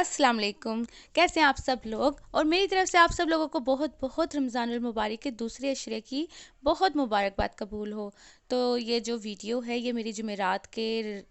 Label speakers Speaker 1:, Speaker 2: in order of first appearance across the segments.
Speaker 1: अस्सलाम वालेकुम। कैसे हैं आप सब लोग। और मेरी तरफ से आप सब लोगों को बहुत बहुत रमज़ानुल मुबारक के दूसरे अशरे की बहुत मुबारकबाद कबूल हो। तो ये जो वीडियो है ये मेरी जुमेरात के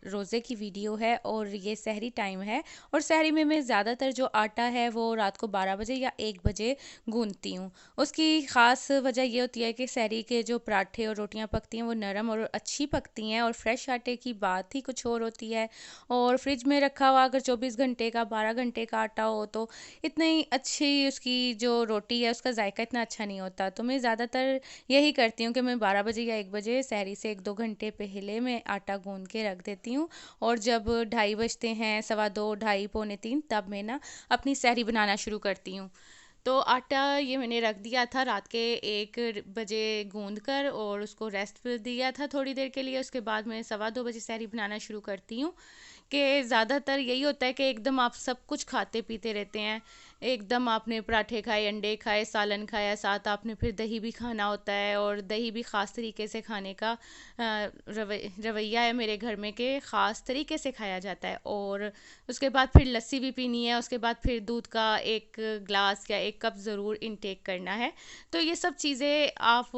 Speaker 1: रोज़े की वीडियो है और ये सहरी टाइम है। और सहरी में मैं ज़्यादातर जो आटा है वो रात को 12 बजे या 1 बजे गूंथती हूँ। उसकी ख़ास वजह ये होती है कि सहरी के जो पराठे और रोटियाँ पकती हैं वो नरम और अच्छी पकती हैं, और फ्रेश आटे की बात ही कुछ और होती है। और फ्रिज में रखा हुआ अगर 24 घंटे का 12 घंटे का आटा हो तो इतनी अच्छी उसकी जो रोटी है उसका जायका इतना अच्छा नहीं होता। तो मैं ज़्यादातर यही करती हूँ कि मैं 12 बजे या 1 बजे सहरी से 1-2 घंटे पहले मैं आटा गूंद के रख देती हूँ। और जब 2:30 बजते हैं, 2:15, 2:30, पौने 3, तब मैं ना अपनी सहरी बनाना शुरू करती हूँ। तो आटा ये मैंने रख दिया था रात के 1 बजे गूंद कर, और उसको रेस्ट पे दिया था थोड़ी देर के लिए। उसके बाद मैं 2:15 बजे सहरी बनाना शुरू करती हूँ। कि ज़्यादातर यही होता है कि एकदम आप सब कुछ खाते पीते रहते हैं। एकदम आपने पराठे खाए, अंडे खाए, सालन खाया, साथ आपने फिर दही भी खाना होता है। और दही भी ख़ास तरीके से खाने का रवैया है मेरे घर में कि ख़ास तरीके से खाया जाता है। और उसके बाद फिर लस्सी भी पीनी है, उसके बाद फिर दूध का 1 ग्लास या 1 कप ज़रूर इनटेक करना है। तो ये सब चीज़ें आप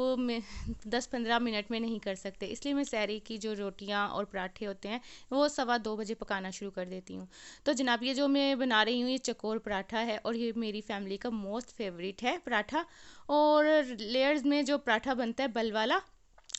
Speaker 1: 10-15 मिनट में नहीं कर सकते, इसलिए मैं सहरी की जो रोटियां और पराठे होते हैं वो 2:15 बजे पकाना शुरू कर देती हूँ। तो जनाब ये जो मैं बना रही हूँ ये चकोर पराठा है, और ये मेरी फैमिली का मोस्ट फेवरेट है पराठा। और लेयर्स में जो पराठा बनता है बल वाला,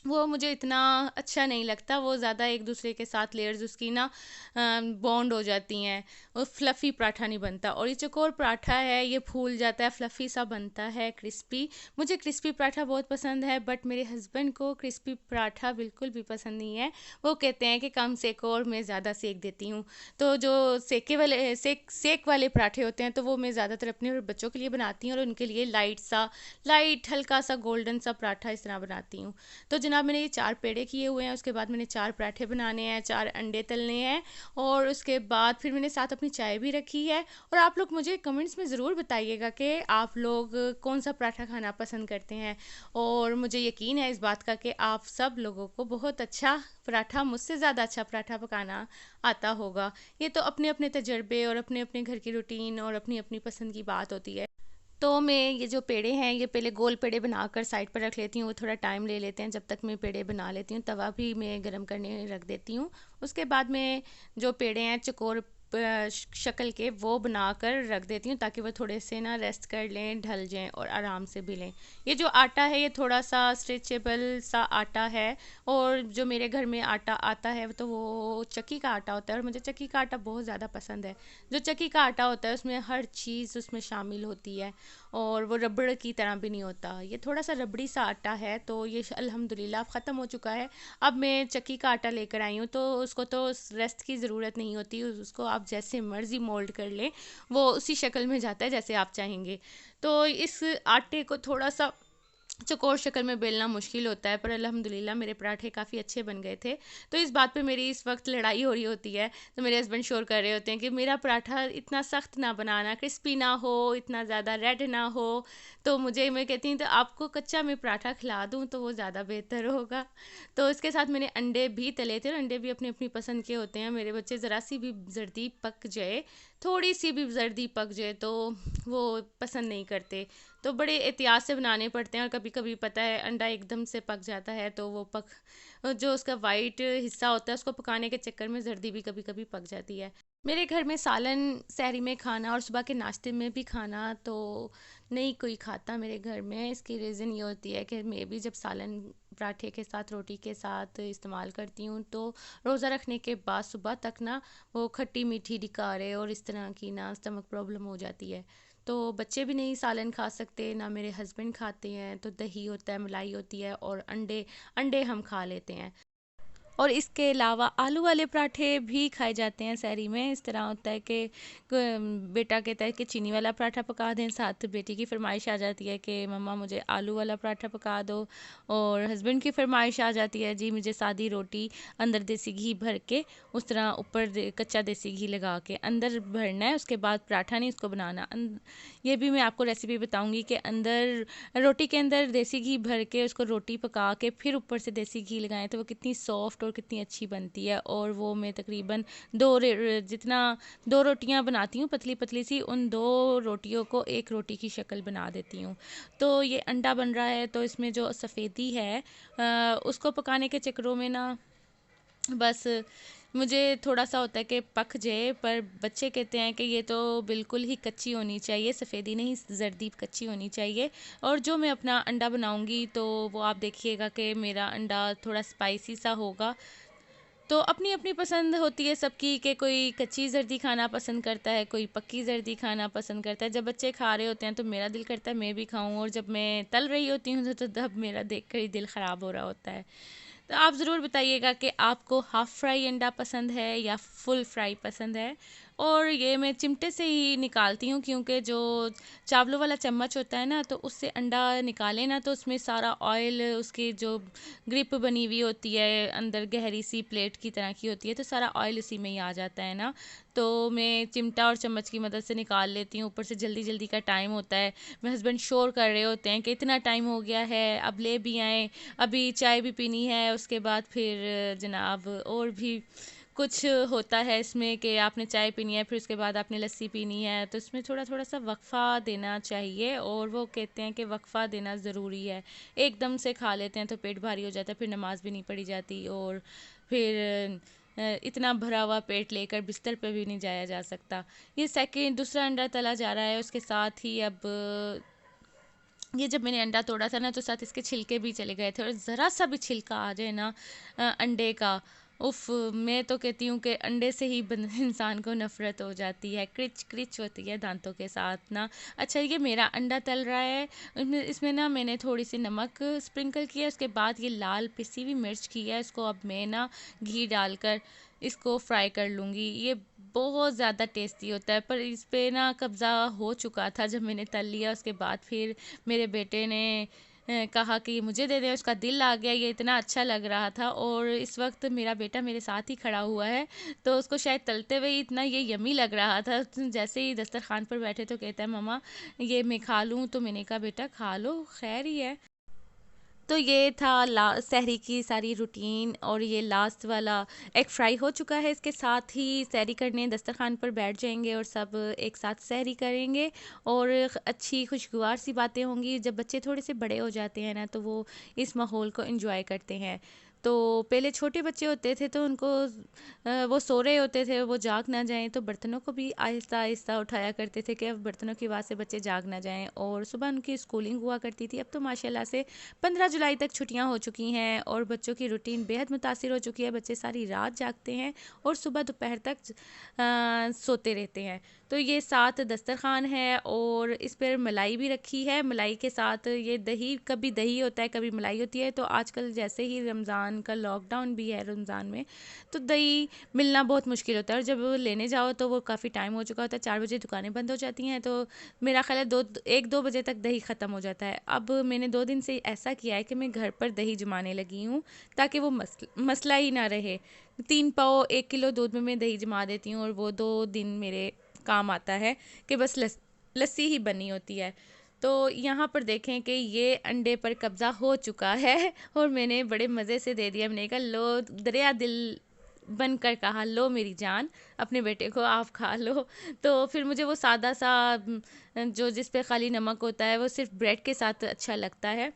Speaker 1: वो मुझे इतना अच्छा नहीं लगता। वो ज़्यादा एक दूसरे के साथ लेयर्स उसकी ना बॉन्ड हो जाती हैं। वो फ्लफ़ी पराठा नहीं बनता। और ये चकोर पराठा है ये फूल जाता है, फ्लफ़ी सा बनता है, क्रिस्पी। मुझे क्रिस्पी पराठा बहुत पसंद है, बट मेरे हस्बैंड को क्रिस्पी पराठा बिल्कुल भी पसंद नहीं है। वो कहते हैं कि कम सेको और मैं ज़्यादा सेक देती हूँ। तो जो सेके वाले सेक वाले पराठे होते हैं तो वो मैं ज़्यादातर अपने बच्चों के लिए बनाती हूँ, और उनके लिए लाइट हल्का सा गोल्डन सा पराठा इस तरह बनाती हूँ। तो जनाब मैंने ये 4 पेड़े किए हुए हैं, उसके बाद मैंने 4 पराठे बनाने हैं, 4 अंडे तलने हैं, और उसके बाद फिर मैंने साथ अपनी चाय भी रखी है। और आप लोग मुझे कमेंट्स में ज़रूर बताइएगा कि आप लोग कौन सा पराठा खाना पसंद करते हैं। और मुझे यकीन है इस बात का कि आप सब लोगों को बहुत अच्छा पराठा, मुझसे ज़्यादा अच्छा पराठा पकाना आता होगा। ये तो अपने अपने तजर्बे और अपने अपने घर की रूटीन और अपनी अपनी पसंद की बात होती है। तो मैं ये जो पेड़े हैं ये पहले गोल पेड़े बनाकर साइड पर रख लेती हूँ। वो थोड़ा टाइम ले लेते हैं, जब तक मैं पेड़े बना लेती हूँ तवा भी मैं गर्म करने रख देती हूँ। उसके बाद मैं जो पेड़े हैं चकोर शक्ल के वो बनाकर रख देती हूँ, ताकि वो थोड़े से ना रेस्ट कर लें, ढल जाएं और आराम से भी लें। ये जो आटा है ये थोड़ा सा स्ट्रेचेबल सा आटा है। और जो मेरे घर में आटा आता है तो वो चक्की का आटा होता है, और मुझे चक्की का आटा बहुत ज़्यादा पसंद है। जो चक्की का आटा होता है उसमें हर चीज़ उसमें शामिल होती है, और वो रबड़ की तरह भी नहीं होता। ये थोड़ा सा रबड़ी सा आटा है। तो ये अल्हम्दुलिल्लाह ख़त्म हो चुका है। अब मैं चक्की का आटा लेकर आई हूँ, तो उसको तो रेस्ट की ज़रूरत नहीं होती, उसको आप जैसे मर्ज़ी मोल्ड कर लें, वो उसी शक्ल में जाता है जैसे आप चाहेंगे। तो इस आटे को थोड़ा सा चौकोर शक्ल में बेलना मुश्किल होता है, पर अल्हम्दुलिल्लाह मेरे पराठे काफ़ी अच्छे बन गए थे। तो इस बात पे मेरी इस वक्त लड़ाई हो रही होती है। तो मेरे हस्बैंड शोर कर रहे होते हैं कि मेरा पराठा इतना सख्त ना बनाना, क्रिस्पी ना हो, इतना ज़्यादा रेड ना हो। तो मैं कहती हूँ तो आपको कच्चा मैं पराठा खिला दूँ तो वो ज़्यादा बेहतर होगा। तो इसके साथ मैंने अंडे भी तले थे, और अंडे भी अपनी अपनी पसंद के होते हैं। मेरे बच्चे ज़रा सी भी जर्दी पक जाए, थोड़ी सी भी जर्दी पक जाए तो वो पसंद नहीं करते। तो बड़े एहतियात से बनाने पड़ते हैं। और कभी कभी पता है अंडा एकदम से पक जाता है तो वो जो उसका वाइट हिस्सा होता है उसको पकाने के चक्कर में जर्दी भी कभी कभी पक जाती है। मेरे घर में सालन सहरी में खाना और सुबह के नाश्ते में भी खाना तो नहीं कोई खाता मेरे घर में। इसकी रीज़न ये होती है कि मैं भी जब सालन पराठे के साथ रोटी के साथ इस्तेमाल करती हूँ तो रोज़ा रखने के बाद सुबह तक ना वो खट्टी मीठी डिकारे और इस तरह की ना स्टमक प्रॉब्लम हो जाती है। तो बच्चे भी नहीं सालन खा सकते, ना मेरे हस्बैंड खाते हैं। तो दही होता है, मलाई होती है, और अंडे अंडे हम खा लेते हैं। और इसके अलावा आलू वाले पराठे भी खाए जाते हैं सहरी में। इस तरह होता है कि बेटा कहता है कि चीनी वाला पराठा पका दें, साथ बेटी की फरमाइश आ जाती है कि मम्मा मुझे आलू वाला पराठा पका दो। और हस्बैंड की फरमाइश आ जाती है जी मुझे सादी रोटी अंदर देसी घी भर के, उस तरह ऊपर कच्चा देसी घी लगा के अंदर भरना है, उसके बाद पराठा नहीं उसको बनाना। ये भी मैं आपको रेसिपी बताऊंगी कि अंदर रोटी के अंदर देसी घी भर के उसको रोटी पका के फिर ऊपर से देसी घी लगाएं तो वो कितनी सॉफ्ट सॉफ्ट और कितनी अच्छी बनती है। और वो मैं तकरीबन जितना 2 रोटियां बनाती हूँ पतली पतली सी, उन 2 रोटियों को एक रोटी की शक्ल बना देती हूँ। तो ये अंडा बन रहा है, तो इसमें जो सफ़ेदी है उसको पकाने के चक्करों में ना बस मुझे थोड़ा-सा होता है कि पक जाए, पर बच्चे कहते हैं कि ये तो बिल्कुल ही कच्ची होनी चाहिए, सफ़ेदी नहीं ज़र्दी कच्ची होनी चाहिए। और जो मैं अपना अंडा बनाऊँगी तो वो आप देखिएगा कि मेरा अंडा थोड़ा स्पाइसी सा होगा। तो अपनी-अपनी पसंद होती है सबकी कि कोई कच्ची ज़र्दी खाना पसंद करता है, कोई पक्की ज़र्दी खाना पसंद करता है। जब बच्चे खा रहे होते हैं तो मेरा दिल करता है मैं भी खाऊँ, और जब मैं तल रही होती हूँ तो तब मेरा देखकर ही दिल ख़राब हो रहा होता है। तो आप ज़रूर बताइएगा कि आपको हाफ़ फ्राई अंडा पसंद है या फुल फ्राई पसंद है। और ये मैं चिमटे से ही निकालती हूँ, क्योंकि जो चावलों वाला चम्मच होता है ना, तो उससे अंडा निकालें ना तो उसमें सारा ऑयल, उसकी जो ग्रिप बनी हुई होती है अंदर गहरी सी प्लेट की तरह की होती है, तो सारा ऑयल उसी में ही आ जाता है ना। तो मैं चिमटा और चम्मच की मदद से निकाल लेती हूँ। ऊपर से जल्दी जल्दी का टाइम होता है, मेरे हस्बैंड शोर कर रहे होते हैं कि इतना टाइम हो गया है, अब ले भी आएँ, अभी चाय भी पीनी है, उसके बाद फिर जनाब और भी कुछ होता है इसमें कि आपने चाय पीनी है, फिर उसके बाद आपने लस्सी पीनी है। तो इसमें थोड़ा-थोड़ा सा वक़फ़ा देना चाहिए, और वो कहते हैं कि वक़फ़ा देना ज़रूरी है। एकदम से खा लेते हैं तो पेट भारी हो जाता है, फिर नमाज़ भी नहीं पढ़ी जाती, और फिर इतना भरा हुआ पेट लेकर बिस्तर पे भी नहीं जाया जा सकता। ये दूसरा अंडा तला जा रहा है, उसके साथ ही अब ये जब मैंने अंडा तोड़ा था ना, तो साथ इसके छिलके भी चले गए थे, और ज़रा सा भी छिलका आ जाए ना अंडे का, उफ़! मैं तो कहती हूँ कि अंडे से ही इंसान को नफ़रत हो जाती है, क्रिच क्रिच होती है दांतों के साथ ना। अच्छा, ये मेरा अंडा तल रहा है, इसमें इसमें ना मैंने थोड़ी सी नमक स्प्रिंकल किया, उसके बाद ये लाल पिसी हुई मिर्च की है, इसको अब मैं ना घी डालकर इसको फ्राई कर लूँगी। ये बहुत ज़्यादा टेस्टी होता है, पर इस पे ना कब्ज़ा हो चुका था जब मैंने तल लिया। उसके बाद फिर मेरे बेटे ने कहा कि मुझे दे दे, उसका दिल आ गया, ये इतना अच्छा लग रहा था। और इस वक्त मेरा बेटा मेरे साथ ही खड़ा हुआ है, तो उसको शायद तलते हुए ही इतना ये यमी लग रहा था, तो जैसे ही दस्तरखान पर बैठे तो कहता है मम्मा ये मैं खा लूँ, तो मैंने कहा बेटा खा लो, खैर ही है। तो ये था सहरी की सारी रूटीन, और ये लास्ट वाला एग फ्राई हो चुका है। इसके साथ ही सहरी करने दस्तरखान पर बैठ जाएंगे और सब एक साथ सहरी करेंगे, और अच्छी खुशगवार सी बातें होंगी। जब बच्चे थोड़े से बड़े हो जाते हैं ना, तो वो इस माहौल को एंजॉय करते हैं। तो पहले छोटे बच्चे होते थे तो उनको वो सो रहे होते थे, वो जाग ना जाएं, तो बर्तनों को भी आहिस्ता आहिस्ता उठाया करते थे कि अब बर्तनों की आवाज़ से बच्चे जाग ना जाएं। और सुबह उनकी स्कूलिंग हुआ करती थी। अब तो माशाल्लाह से 15 जुलाई तक छुट्टियां हो चुकी हैं, और बच्चों की रूटीन बेहद मुतासिर हो चुकी है। बच्चे सारी रात जागते हैं और सुबह दोपहर तक सोते रहते हैं। तो ये साथ दस्तरखान है, और इस पर मलाई भी रखी है। मलाई के साथ ये दही, कभी दही होता है कभी मलाई होती है। तो आजकल जैसे ही रमज़ान का लॉकडाउन भी है, रमज़ान में तो दही मिलना बहुत मुश्किल होता है, और जब लेने जाओ तो वो काफ़ी टाइम हो चुका होता है, 4 बजे दुकानें बंद हो जाती हैं। तो मेरा ख्याल है 1-2 बजे तक दही ख़त्म हो जाता है। अब मैंने 2 दिन से ऐसा किया है कि मैं घर पर दही जमाने लगी हूँ, ताकि वो मसला ही ना रहे। 3 पाव 1 किलो दूध में मैं दही जमा देती हूँ, और वो 2 दिन मेरे काम आता है कि बस लस्सी ही बनी होती है। तो यहाँ पर देखें कि ये अंडे पर कब्ज़ा हो चुका है, और मैंने बड़े मज़े से दे दिया। मैंने कहा लो, दरिया दिल बनकर कहा लो मेरी जान, अपने बेटे को आप खा लो। तो फिर मुझे वो सादा सा जो जिस पे खाली नमक होता है, वो सिर्फ ब्रेड के साथ अच्छा लगता है।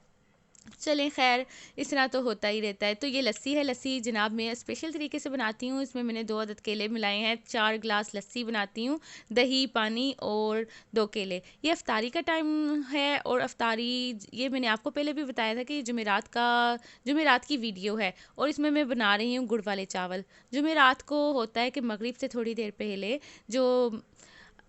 Speaker 1: चलें खैर, इस तरह तो होता ही रहता है। तो ये लस्सी है, लस्सी जनाब मैं स्पेशल तरीके से बनाती हूँ। इसमें मैंने 2 अदद केले मिलाए हैं, 4 ग्लास लस्सी बनाती हूँ, दही, पानी और 2 केले। ये अफ्तारी का टाइम है, और अफ्तारी ये मैंने आपको पहले भी बताया था कि जुमेरात की वीडियो है, और इसमें मैं बना रही हूँ गुड़ वाले चावल। जुमेरात को होता है कि मगरिब से थोड़ी देर पहले जो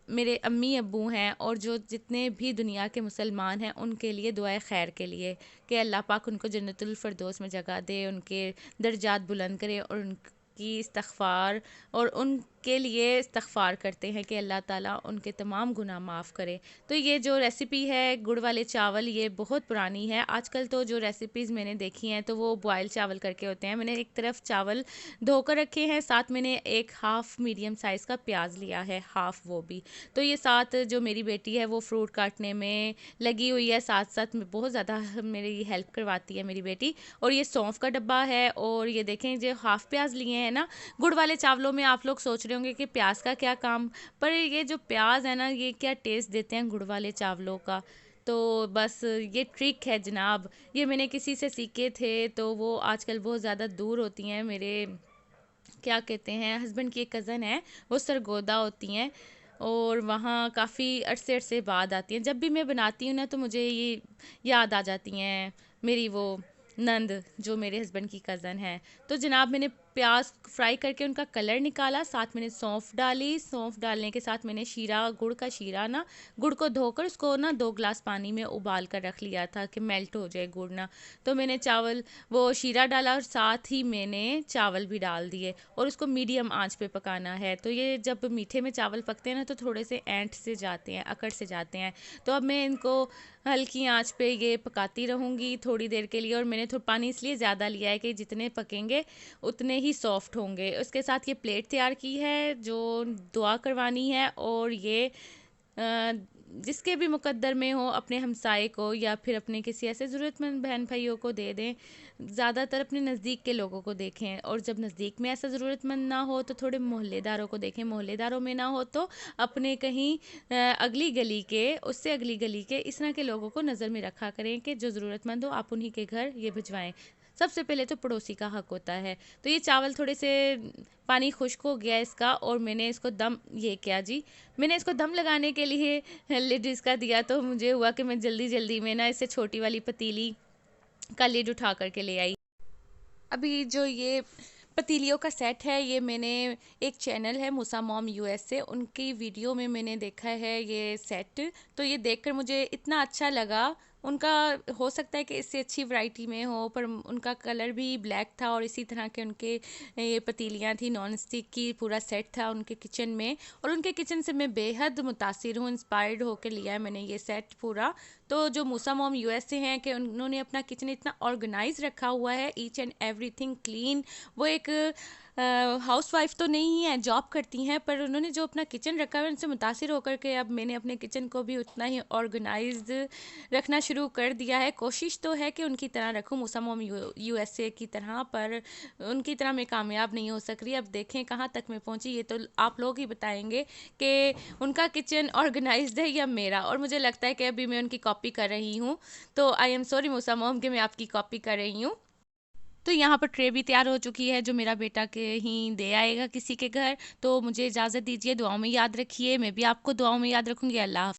Speaker 1: मेरे अम्मी अब्बू हैं, और जो जितने भी दुनिया के मुसलमान हैं, उनके लिए दुआए खैर के लिए कि अल्लाह पाक उनको जन्नतुल फ़िरदौस में जगह दे, उनके दर्जात बुलंद करे, और उनकी इस्तग़फ़ार और उन के लिए इस्तग़फ़ार करते हैं कि अल्लाह ताला उनके तमाम गुनाह माफ़ करे। तो ये जो रेसिपी है गुड़ वाले चावल, ये बहुत पुरानी है। आजकल तो जो रेसिपीज़ मैंने देखी हैं तो वो बॉयल चावल करके होते हैं। मैंने एक तरफ चावल धोकर रखे हैं, साथ मैंने एक हाफ़ मीडियम साइज़ का प्याज लिया है, हाफ़ वो भी। तो ये साथ जो मेरी बेटी है वो फ्रूट काटने में लगी हुई है, साथ साथ में बहुत ज़्यादा मेरी हेल्प करवाती है मेरी बेटी। और ये सौंफ का डब्बा है, और ये देखें जो हाफ़ प्याज लिए हैं ना, गुड़ वाले चावलों में आप लोग सोच रहे होंगे कि प्याज का क्या काम, पर ये जो प्याज है ना, ये क्या टेस्ट देते हैं गुड़ वाले चावलों का। तो बस ये ट्रिक है जनाब, ये मैंने किसी से सीखे थे, तो वो आजकल बहुत ज़्यादा दूर होती हैं। मेरे क्या कहते हैं, हस्बैंड की एक कज़न है, वो सरगोदा होती हैं, और वहाँ काफ़ी अरसे अरसे बाद आती हैं। जब भी मैं बनाती हूँ ना तो मुझे ये याद आ जाती हैं मेरी वो नंद, जो मेरे हस्बैंड की कज़न है। तो जनाब मैंने प्याज फ्राई करके उनका कलर निकाला, साथ मैंने सौंफ डाली, सौंफ डालने के साथ मैंने शीरा, गुड़ का शीरा ना, गुड़ को धोकर उसको ना 2 ग्लास पानी में उबाल कर रख लिया था कि मेल्ट हो जाए गुड़ ना। तो मैंने चावल वो शीरा डाला, और साथ ही मैंने चावल भी डाल दिए, और उसको मीडियम आंच पे पकाना है। तो ये जब मीठे में चावल पकते हैं ना तो थोड़े से ऐंठ से जाते हैं, अकड़ से जाते हैं। तो अब मैं इनको हल्की आंच पे ये पकाती रहूँगी थोड़ी देर के लिए, और मैंने थोड़ा पानी इसलिए ज़्यादा लिया है कि जितने पकेंगे उतने ही सॉफ्ट होंगे। उसके साथ ये प्लेट तैयार की है जो दुआ करवानी है, और ये अ, जिसके भी मुकद्दर में हो, अपने हमसाए को या फिर अपने किसी ऐसे ज़रूरतमंद बहन भाइयों को दे दें। ज़्यादातर अपने नज़दीक के लोगों को देखें, और जब नज़दीक में ऐसा ज़रूरतमंद ना हो तो थोड़े मोहल्लेदारों को देखें, मोहल्लेदारों में ना हो तो अपने कहीं अगली गली के, उससे अगली गली के, इस तरह के लोगों को नज़र में रखा करें कि जो ज़रूरतमंद हो आप उन्हीं के घर ये भिजवाएं। सबसे पहले तो पड़ोसी का हक होता है। तो ये चावल थोड़े से पानी खुश्क हो गया इसका, और मैंने इसको दम ये किया जी, मैंने इसको दम लगाने के लिए लेडीज़ का दिया, तो मुझे हुआ कि मैं जल्दी जल्दी में ना इसे छोटी वाली पतीली का लिड उठा करके ले आई। अभी जो ये पतीलियों का सेट है, ये मैंने एक चैनल है मूसा मॉम यूएसए, उनकी वीडियो में मैंने देखा है ये सेट। तो ये देखकर मुझे इतना अच्छा लगा। उनका हो सकता है कि इससे अच्छी वैरायटी में हो, पर उनका कलर भी ब्लैक था, और इसी तरह के उनके ये पतीलियाँ थी नॉन स्टिक की, पूरा सेट था उनके किचन में। और उनके किचन से मैं बेहद मुतासिर हूँ, इंस्पायर्ड होकर लिया है मैंने ये सेट पूरा। तो जो मूसा मॉम यूएसए हैं कि उन्होंने अपना किचन इतना ऑर्गेनाइज रखा हुआ है, ईच एंड एवरीथिंग क्लीन। वो एक हाउस वाइफ तो नहीं है, जॉब करती हैं, पर उन्होंने जो अपना किचन रखा है उनसे मुतासिर होकर के अब मैंने अपने किचन को भी उतना ही ऑर्गेनाइज्ड रखना शुरू कर दिया है। कोशिश तो है कि उनकी तरह रखूं, मूसा मॉम यूएसए की तरह, पर उनकी तरह मैं कामयाब नहीं हो सक रही। अब देखें कहाँ तक मैं पहुंची, ये तो आप लोग ही बताएंगे कि उनका किचन ऑर्गेनाइज्ड है या मेरा। और मुझे लगता है कि अभी मैं उनकी कॉपी कर रही हूँ, तो I am sorry Musa mom कि मैं आपकी कॉपी कर रही हूँ। तो यहाँ पर ट्रे भी तैयार हो चुकी है जो मेरा बेटा के ही दे आएगा किसी के घर। तो मुझे इजाज़त दीजिए, दुआओं में याद रखिए, मैं भी आपको दुआओं में याद रखूँगी। अल्लाह हाफ़िज़।